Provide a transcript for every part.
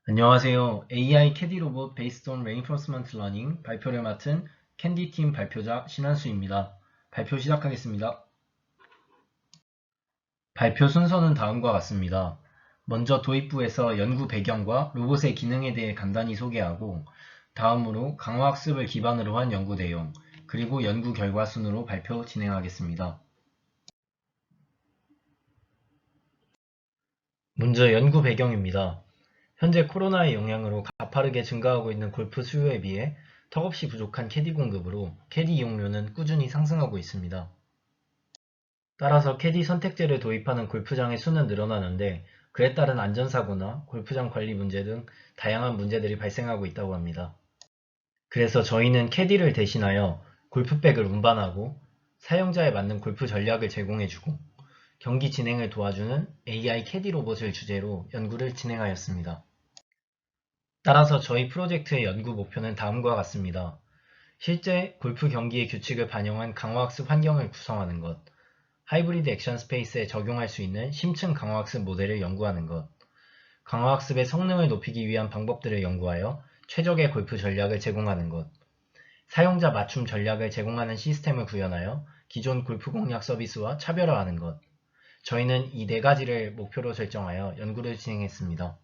안녕하세요. AI 캐디 로봇 Based on Reinforcement Learning 발표를 맡은 캔디팀 발표자 신한수입니다. 발표 시작하겠습니다. 발표 순서는 다음과 같습니다. 먼저 도입부에서 연구 배경과 로봇의 기능에 대해 간단히 소개하고, 다음으로 강화학습을 기반으로 한 연구 내용, 그리고 연구 결과 순으로 발표 진행하겠습니다. 먼저 연구 배경입니다. 현재 코로나의 영향으로 가파르게 증가하고 있는 골프 수요에 비해 턱없이 부족한 캐디 공급으로 캐디 이용료는 꾸준히 상승하고 있습니다. 따라서 캐디 선택제를 도입하는 골프장의 수는 늘어나는데, 그에 따른 안전사고나 골프장 관리 문제 등 다양한 문제들이 발생하고 있다고 합니다. 그래서 저희는 캐디를 대신하여 골프백을 운반하고 사용자에 맞는 골프 전략을 제공해주고 경기 진행을 도와주는 AI 캐디 로봇을 주제로 연구를 진행하였습니다. 따라서 저희 프로젝트의 연구 목표는 다음과 같습니다. 실제 골프 경기의 규칙을 반영한 강화학습 환경을 구성하는 것, 하이브리드 액션 스페이스에 적용할 수 있는 심층 강화학습 모델을 연구하는 것, 강화학습의 성능을 높이기 위한 방법들을 연구하여 최적의 골프 전략을 제공하는 것, 사용자 맞춤 전략을 제공하는 시스템을 구현하여 기존 골프 공략 서비스와 차별화하는 것. 저희는 이 네 가지를 목표로 설정하여 연구를 진행했습니다.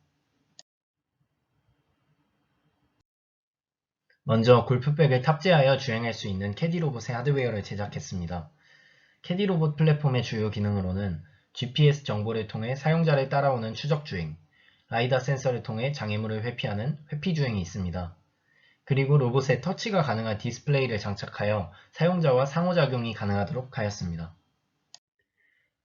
먼저 골프백을 탑재하여 주행할 수 있는 캐디 로봇의 하드웨어를 제작했습니다. 캐디 로봇 플랫폼의 주요 기능으로는 GPS 정보를 통해 사용자를 따라오는 추적 주행, 라이다 센서를 통해 장애물을 회피하는 회피 주행이 있습니다. 그리고 로봇에 터치가 가능한 디스플레이를 장착하여 사용자와 상호작용이 가능하도록 하였습니다.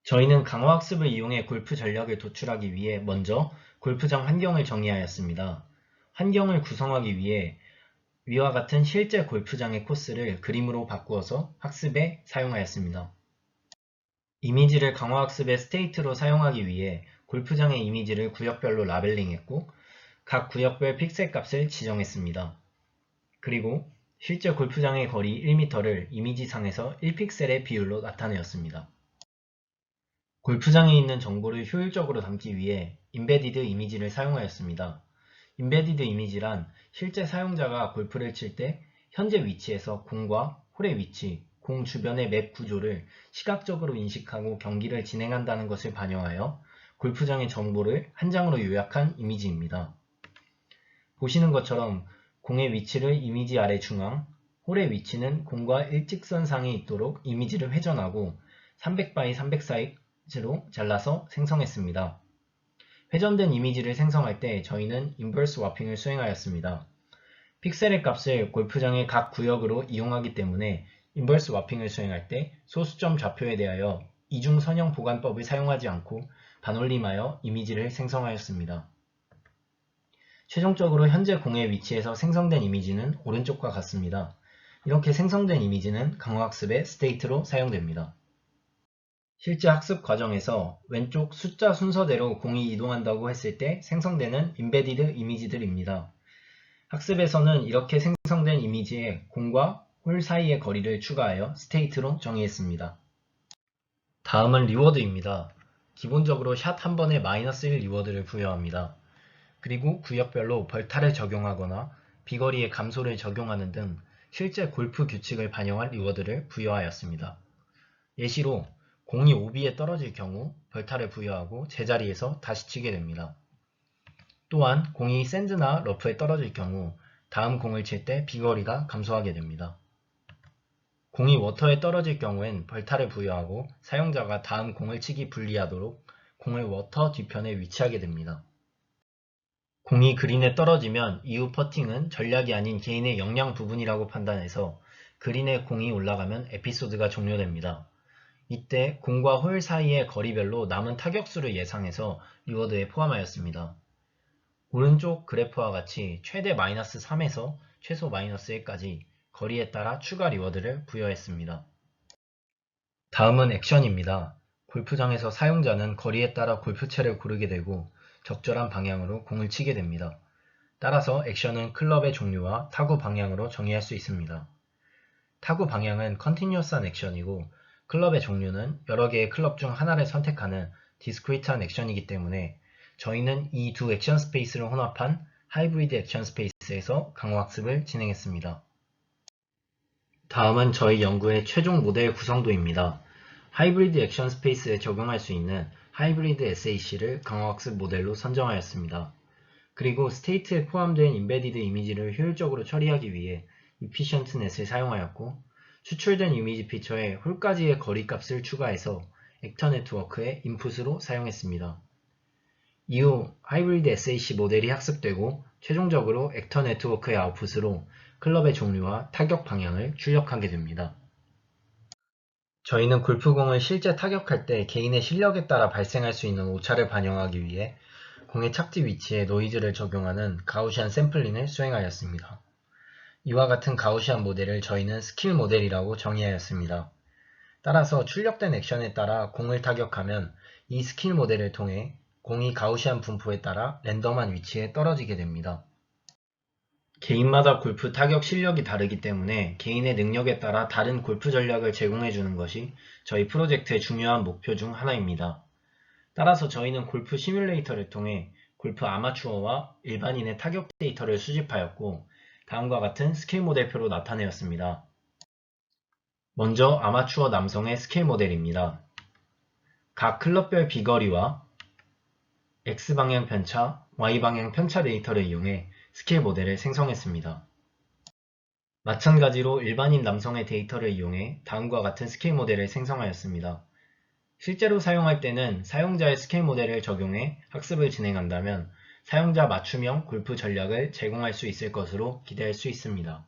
저희는 강화학습을 이용해 골프 전략을 도출하기 위해 먼저 골프장 환경을 정의하였습니다. 환경을 구성하기 위해 위와 같은 실제 골프장의 코스를 그림으로 바꾸어서 학습에 사용하였습니다. 이미지를 강화학습의 스테이트로 사용하기 위해 골프장의 이미지를 구역별로 라벨링했고, 각 구역별 픽셀 값을 지정했습니다. 그리고 실제 골프장의 거리 1m를 이미지상에서 1픽셀의 비율로 나타내었습니다. 골프장에 있는 정보를 효율적으로 담기 위해 임베디드 이미지를 사용하였습니다. 임베디드 이미지란 실제 사용자가 골프를 칠 때 현재 위치에서 공과 홀의 위치, 공 주변의 맵 구조를 시각적으로 인식하고 경기를 진행한다는 것을 반영하여 골프장의 정보를 한 장으로 요약한 이미지입니다. 보시는 것처럼 공의 위치를 이미지 아래 중앙, 홀의 위치는 공과 일직선상에 있도록 이미지를 회전하고 300x300 사이즈로 잘라서 생성했습니다. 회전된 이미지를 생성할 때 저희는 인버스 와핑을 수행하였습니다. 픽셀의 값을 골프장의 각 구역으로 이용하기 때문에 인버스 와핑을 수행할 때 소수점 좌표에 대하여 이중 선형 보관법을 사용하지 않고 반올림하여 이미지를 생성하였습니다. 최종적으로 현재 공의 위치에서 생성된 이미지는 오른쪽과 같습니다. 이렇게 생성된 이미지는 강화학습의 스테이트로 사용됩니다. 실제 학습 과정에서 왼쪽 숫자 순서대로 공이 이동한다고 했을 때 생성되는 임베디드 이미지들입니다. 학습에서는 이렇게 생성된 이미지에 공과 홀 사이의 거리를 추가하여 스테이트로 정의했습니다. 다음은 리워드입니다. 기본적으로 샷 한 번에 -1 리워드를 부여합니다. 그리고 구역별로 벌타를 적용하거나 비거리의 감소를 적용하는 등 실제 골프 규칙을 반영한 리워드를 부여하였습니다. 예시로 공이 오비에 떨어질 경우 벌타를 부여하고 제자리에서 다시 치게 됩니다. 또한 공이 샌드나 러프에 떨어질 경우 다음 공을 칠 때 비거리가 감소하게 됩니다. 공이 워터에 떨어질 경우엔 벌타를 부여하고 사용자가 다음 공을 치기 불리하도록 공을 워터 뒤편에 위치하게 됩니다. 공이 그린에 떨어지면 이후 퍼팅은 전략이 아닌 개인의 역량 부분이라고 판단해서 그린에 공이 올라가면 에피소드가 종료됩니다. 이때 공과 홀 사이의 거리별로 남은 타격수를 예상해서 리워드에 포함하였습니다. 오른쪽 그래프와 같이 최대 -3에서 최소 -1까지 거리에 따라 추가 리워드를 부여했습니다. 다음은 액션입니다. 골프장에서 사용자는 거리에 따라 골프채를 고르게 되고 적절한 방향으로 공을 치게 됩니다. 따라서 액션은 클럽의 종류와 타구 방향으로 정의할 수 있습니다. 타구 방향은 컨티뉴어스한 액션이고 클럽의 종류는 여러 개의 클럽 중 하나를 선택하는 디스크리트한 액션이기 때문에 저희는 이 두 액션 스페이스를 혼합한 하이브리드 액션 스페이스에서 강화학습을 진행했습니다. 다음은 저희 연구의 최종 모델 구성도입니다. 하이브리드 액션 스페이스에 적용할 수 있는 하이브리드 SAC를 강화학습 모델로 선정하였습니다. 그리고 스테이트에 포함된 인베디드 이미지를 효율적으로 처리하기 위해 efficientNet을 사용하였고, 추출된 이미지 피처에 홀까지의 거리값을 추가해서 액터 네트워크의 인풋으로 사용했습니다. 이후 하이브리드 SAC 모델이 학습되고 최종적으로 액터 네트워크의 아웃풋으로 클럽의 종류와 타격 방향을 출력하게 됩니다. 저희는 골프공을 실제 타격할 때 개인의 실력에 따라 발생할 수 있는 오차를 반영하기 위해 공의 착지 위치에 노이즈를 적용하는 가우시안 샘플링을 수행하였습니다. 이와 같은 가우시안 모델을 저희는 스킬 모델이라고 정의하였습니다. 따라서 출력된 액션에 따라 공을 타격하면 이 스킬 모델을 통해 공이 가우시안 분포에 따라 랜덤한 위치에 떨어지게 됩니다. 개인마다 골프 타격 실력이 다르기 때문에 개인의 능력에 따라 다른 골프 전략을 제공해주는 것이 저희 프로젝트의 중요한 목표 중 하나입니다. 따라서 저희는 골프 시뮬레이터를 통해 골프 아마추어와 일반인의 타격 데이터를 수집하였고, 다음과 같은 스킬 모델표로 나타내었습니다. 먼저 아마추어 남성의 스킬 모델입니다. 각 클럽별 비거리와 X방향 편차, Y방향 편차 데이터를 이용해 스킬 모델을 생성했습니다. 마찬가지로 일반인 남성의 데이터를 이용해 다음과 같은 스킬 모델을 생성하였습니다. 실제로 사용할 때는 사용자의 스킬 모델을 적용해 학습을 진행한다면 사용자 맞춤형 골프 전략을 제공할 수 있을 것으로 기대할 수 있습니다.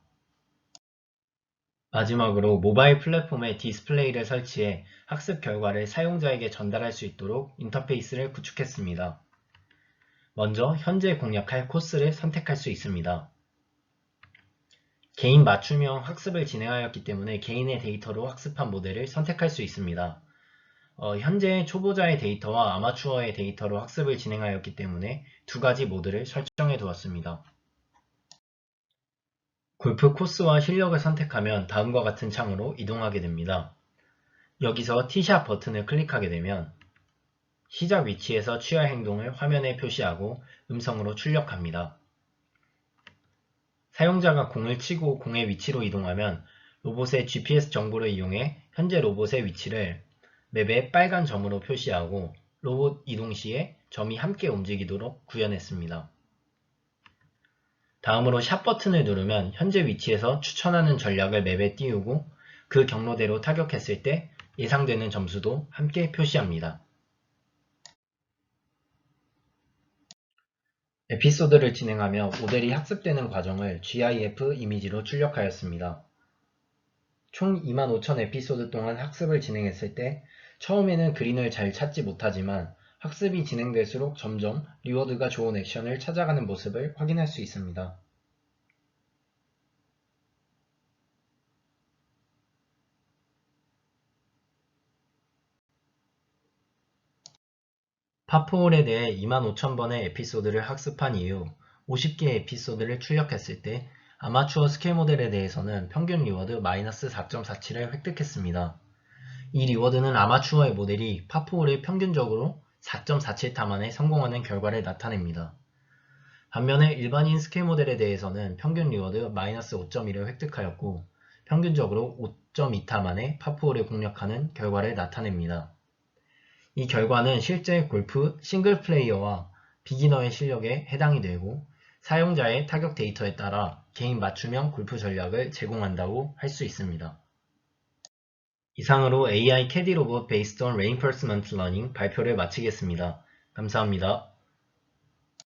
마지막으로 모바일 플랫폼에 디스플레이를 설치해 학습 결과를 사용자에게 전달할 수 있도록 인터페이스를 구축했습니다. 먼저 현재 공략할 코스를 선택할 수 있습니다. 개인 맞춤형 학습을 진행하였기 때문에 개인의 데이터로 학습한 모델을 선택할 수 있습니다. 현재 초보자의 데이터와 아마추어의 데이터로 학습을 진행하였기 때문에 두 가지 모드를 설정해 두었습니다. 골프 코스와 실력을 선택하면 다음과 같은 창으로 이동하게 됩니다. 여기서 티샷 버튼을 클릭하게 되면 시작 위치에서 취할 행동을 화면에 표시하고 음성으로 출력합니다. 사용자가 공을 치고 공의 위치로 이동하면 로봇의 GPS 정보를 이용해 현재 로봇의 위치를 맵에 빨간 점으로 표시하고 로봇 이동 시에 점이 함께 움직이도록 구현했습니다. 다음으로 샷 버튼을 누르면 현재 위치에서 추천하는 전략을 맵에 띄우고 그 경로대로 타격했을 때 예상되는 점수도 함께 표시합니다. 에피소드를 진행하며 모델이 학습되는 과정을 GIF 이미지로 출력하였습니다. 총 25,000 에피소드 동안 학습을 진행했을 때 처음에는 그린을 잘 찾지 못하지만 학습이 진행될수록 점점 리워드가 좋은 액션을 찾아가는 모습을 확인할 수 있습니다. 파4홀에 대해 25,000번의 에피소드를 학습한 이후 50개의 에피소드를 출력했을 때 아마추어 스킬 모델에 대해서는 평균 리워드 마이너스 4.47을 획득했습니다. 이 리워드는 아마추어의 모델이 파4홀을 평균적으로 4.47타 만에 성공하는 결과를 나타냅니다. 반면에 일반인 스킬 모델에 대해서는 평균 리워드 마이너스 5.1을 획득하였고 평균적으로 5.2타 만에 파4홀을 공략하는 결과를 나타냅니다. 이 결과는 실제 골프 싱글 플레이어와 비기너의 실력에 해당이 되고 사용자의 타격 데이터에 따라 개인 맞춤형 골프 전략을 제공한다고 할 수 있습니다. 이상으로 AI 캐디 로봇 Based on Reinforcement Learning 발표를 마치겠습니다. 감사합니다.